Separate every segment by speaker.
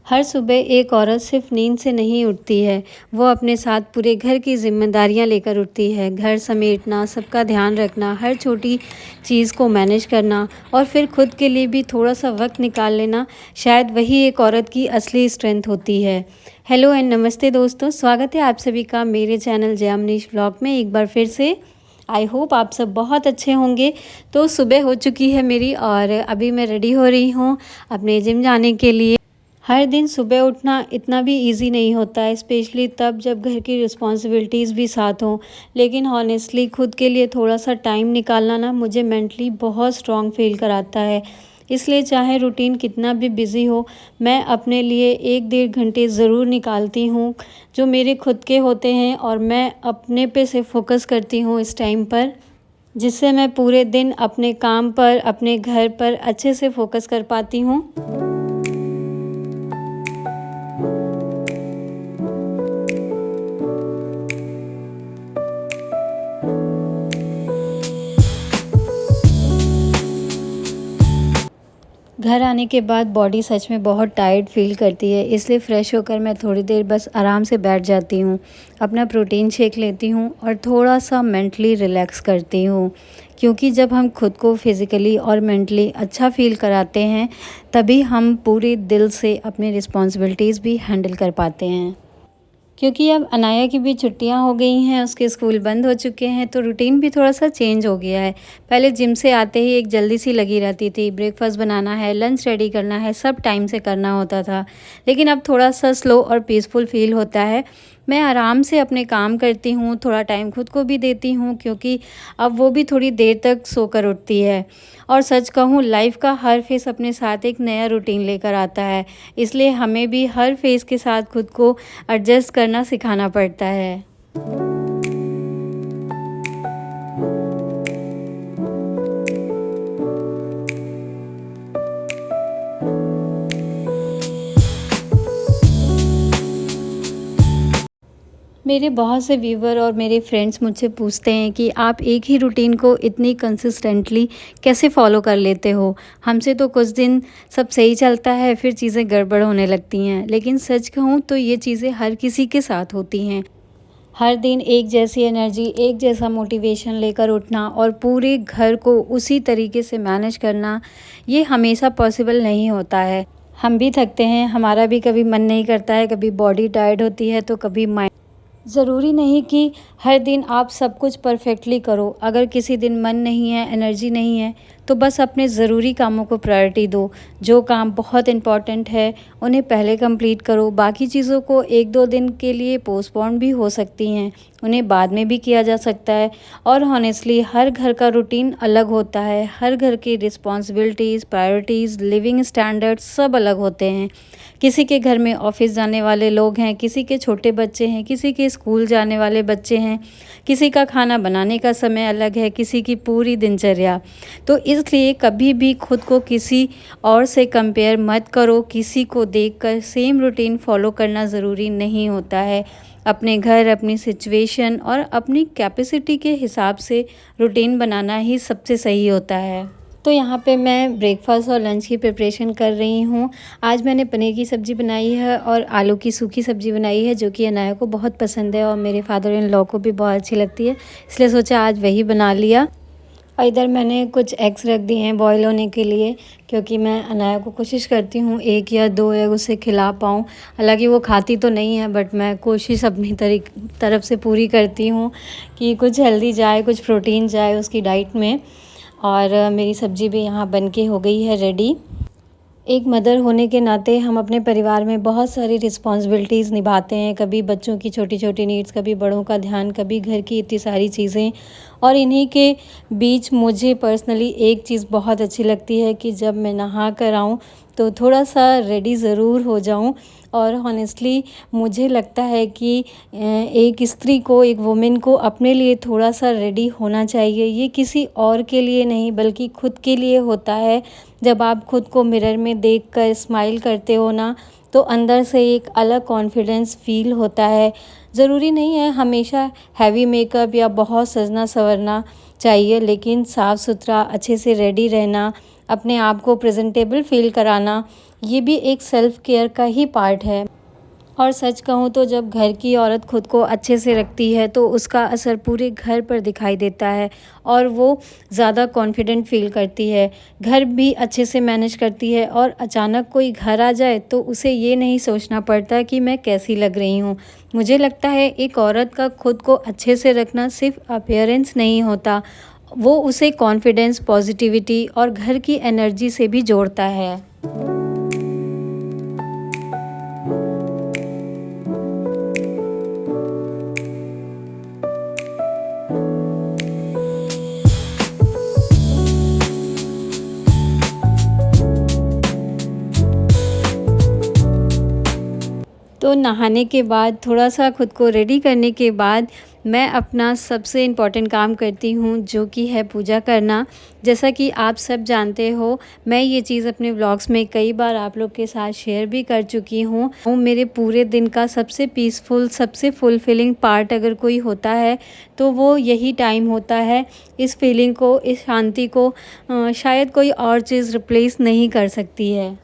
Speaker 1: हर सुबह एक औरत सिर्फ नींद से नहीं उठती है, वो अपने साथ पूरे घर की जिम्मेदारियां लेकर उठती है। घर समेटना, सबका ध्यान रखना, हर छोटी चीज़ को मैनेज करना और फिर खुद के लिए भी थोड़ा सा वक्त निकाल लेना, शायद वही एक औरत की असली स्ट्रेंथ होती है। हेलो एंड नमस्ते दोस्तों, स्वागत है आप सभी का मेरे चैनल जया मनीष व्लॉग में एक बार फिर से। आई होप आप सब बहुत अच्छे होंगे। तो सुबह हो चुकी है मेरी और अभी मैं रेडी हो रही हूँ अपने जिम जाने के लिए। हर दिन सुबह उठना इतना भी इजी नहीं होता है, स्पेशली तब जब घर की रिस्पॉन्सिबिलिटीज़ भी साथ हों। लेकिन हॉनेस्टली खुद के लिए थोड़ा सा टाइम निकालना ना मुझे मेंटली बहुत स्ट्रॉन्ग फील कराता है। इसलिए चाहे रूटीन कितना भी बिज़ी हो, मैं अपने लिए 1-1.5 घंटे ज़रूर निकालती हूँ जो मेरे खुद के होते हैं, और मैं अपने पे से फोकस करती हूँ इस टाइम पर, जिससे मैं पूरे दिन अपने काम पर, अपने घर पर अच्छे से फोकस कर पाती हूँ। घर आने के बाद बॉडी सच में बहुत टायर्ड फील करती है, इसलिए फ़्रेश होकर मैं थोड़ी देर बस आराम से बैठ जाती हूँ, अपना प्रोटीन शेक लेती हूँ और थोड़ा सा मेंटली रिलैक्स करती हूँ। क्योंकि जब हम खुद को फिज़िकली और मेंटली अच्छा फील कराते हैं, तभी हम पूरे दिल से अपनी रिस्पॉन्सिबिलिटीज़ भी हैंडल कर पाते हैं। क्योंकि अब अनाया की भी छुट्टियां हो गई हैं, उसके स्कूल बंद हो चुके हैं, तो रूटीन भी थोड़ा सा चेंज हो गया है। पहले जिम से आते ही एक जल्दी सी लगी रहती थी, ब्रेकफास्ट बनाना है, लंच रेडी करना है, सब टाइम से करना होता था। लेकिन अब थोड़ा सा स्लो और पीसफुल फील होता है। मैं आराम से अपने काम करती हूँ, थोड़ा टाइम खुद को भी देती हूँ, क्योंकि अब वो भी थोड़ी देर तक सोकर उठती है। और सच कहूँ, लाइफ का हर फेस अपने साथ एक नया रूटीन लेकर आता है, इसलिए हमें भी हर फेस के साथ खुद को एडजस्ट करना सिखाना पड़ता है। मेरे बहुत से व्यूवर और मेरे फ्रेंड्स मुझसे पूछते हैं कि आप एक ही रूटीन को इतनी कंसिस्टेंटली कैसे फॉलो कर लेते हो। हमसे तो कुछ दिन सब सही चलता है, फिर चीज़ें गड़बड़ होने लगती हैं। लेकिन सच कहूँ तो ये चीज़ें हर किसी के साथ होती हैं। हर दिन एक जैसी एनर्जी, एक जैसा मोटिवेशन लेकर उठना और पूरे घर को उसी तरीके से मैनेज करना, ये हमेशा पॉसिबल नहीं होता है। हम भी थकते हैं, हमारा भी कभी मन नहीं करता है, कभी बॉडी टायर्ड होती है तो कभी माइंड। ज़रूरी नहीं कि हर दिन आप सब कुछ परफेक्टली करो। अगर किसी दिन मन नहीं है, एनर्जी नहीं है, तो बस अपने ज़रूरी कामों को प्रायोरिटी दो। जो काम बहुत इम्पॉर्टेंट है उन्हें पहले कंप्लीट करो, बाकी चीज़ों को 1-2 दिन के लिए पोस्टपोन भी हो सकती हैं, उन्हें बाद में भी किया जा सकता है। और हॉनेस्टली हर घर का रूटीन अलग होता है, हर घर की रिस्पॉन्सिबिलिटीज़, प्रायोरिटीज़, लिविंग स्टैंडर्ड्स सब अलग होते हैं। किसी के घर में ऑफिस जाने वाले लोग हैं, किसी के छोटे बच्चे हैं, किसी के स्कूल जाने वाले बच्चे हैं, किसी का खाना बनाने का समय अलग है, किसी की पूरी दिनचर्या। तो इसलिए कभी भी खुद को किसी और से कंपेयर मत करो। किसी को देखकर सेम रूटीन फॉलो करना ज़रूरी नहीं होता है। अपने घर, अपनी सिचुएशन और अपनी कैपेसिटी के हिसाब से रूटीन बनाना ही सबसे सही होता है। तो यहाँ पे मैं ब्रेकफास्ट और लंच की प्रिपरेशन कर रही हूँ। आज मैंने पनीर की सब्ज़ी बनाई है और आलू की सूखी सब्ज़ी बनाई है, जो कि अनाया को बहुत पसंद है और मेरे फादर इन लॉ को भी बहुत अच्छी लगती है, इसलिए सोचा आज वही बना लिया। और इधर मैंने कुछ एग्स रख दिए हैं बॉईल होने के लिए, क्योंकि मैं अनाया को कोशिश करती हूँ 1 या 2 एग उसे खिला पाऊँ। हालांकि वो खाती तो नहीं है, बट मैं कोशिश अपनी तरफ से पूरी करती हूँ कि कुछ हेल्दी जाए, कुछ प्रोटीन जाए उसकी डाइट में। और मेरी सब्ज़ी भी यहाँ बनके हो गई है रेडी। एक मदर होने के नाते हम अपने परिवार में बहुत सारी रिस्पॉन्सिबिलिटीज़ निभाते हैं, कभी बच्चों की छोटी छोटी नीड्स, कभी बड़ों का ध्यान, कभी घर की इतनी सारी चीज़ें। और इन्हीं के बीच मुझे पर्सनली एक चीज़ बहुत अच्छी लगती है कि जब मैं नहा कर आऊँ तो थोड़ा सा रेडी ज़रूर हो जाऊँ। और हॉनेस्टली मुझे लगता है कि एक स्त्री को, एक वुमेन को अपने लिए थोड़ा सा रेडी होना चाहिए। ये किसी और के लिए नहीं बल्कि खुद के लिए होता है। जब आप खुद को मिरर में देखकर स्माइल करते हो ना, तो अंदर से एक अलग कॉन्फिडेंस फील होता है। ज़रूरी नहीं है हमेशा हैवी मेकअप या बहुत सजना संवरना। चाहिए, लेकिन साफ़ सुथरा अच्छे से रेडी रहना, अपने आप को प्रेजेंटेबल फ़ील कराना, ये भी एक सेल्फ़ केयर का ही पार्ट है। और सच कहूँ तो जब घर की औरत खुद को अच्छे से रखती है तो उसका असर पूरे घर पर दिखाई देता है और वो ज़्यादा कॉन्फिडेंट फ़ील करती है, घर भी अच्छे से मैनेज करती है और अचानक कोई घर आ जाए तो उसे ये नहीं सोचना पड़ता कि मैं कैसी लग रही हूँ। मुझे लगता है एक औरत का खुद को अच्छे से रखना सिर्फ अपीयरेंस नहीं होता, वो उसे कॉन्फिडेंस, पॉजिटिविटी और घर की एनर्जी से भी जोड़ता है। तो नहाने के बाद थोड़ा-सा खुद को रेडी करने के बाद मैं अपना सबसे इम्पॉर्टेंट काम करती हूँ, जो कि है पूजा करना। जैसा कि आप सब जानते हो, मैं ये चीज़ अपने व्लॉग्स में कई बार आप लोग के साथ शेयर भी कर चुकी हूँ। मेरे पूरे दिन का सबसे पीसफुल, सबसे फुलफिलिंग पार्ट अगर कोई होता है, तो वो यही टाइम होता है। इस फीलिंग को, इस शांति को शायद कोई और चीज़ रिप्लेस नहीं कर सकती है।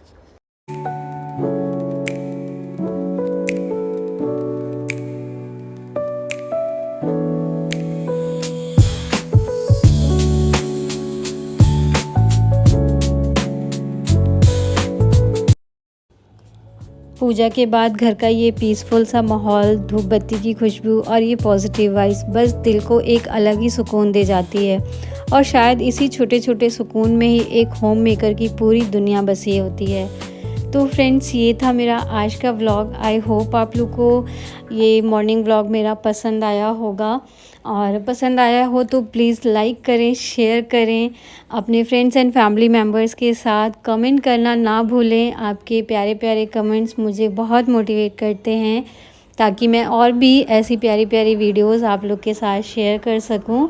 Speaker 1: पूजा के बाद घर का ये पीसफुल सा माहौल, धूप बत्ती की खुशबू और ये पॉजिटिव वाइब्स बस दिल को एक अलग ही सुकून दे जाती है। और शायद इसी छोटे-छोटे सुकून में ही एक होम मेकर की पूरी दुनिया बसी होती है। तो फ्रेंड्स, ये था मेरा आज का व्लॉग। आई होप आप लोग को ये मॉर्निंग व्लॉग मेरा पसंद आया होगा, और पसंद आया हो तो प्लीज़ लाइक करें, शेयर करें अपने फ्रेंड्स एंड फैमिली मेम्बर्स के साथ। कमेंट करना ना भूलें, आपके प्यारे-प्यारे कमेंट्स मुझे बहुत मोटिवेट करते हैं, ताकि मैं और भी ऐसी प्यारी-प्यारी वीडियोज़ आप लोग के साथ शेयर कर सकूँ।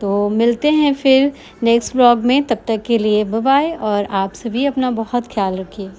Speaker 1: तो मिलते हैं फिर नेक्स्ट व्लॉग में, तब तक के लिए बाय बाय, और आप सभी अपना बहुत ख्याल रखिए।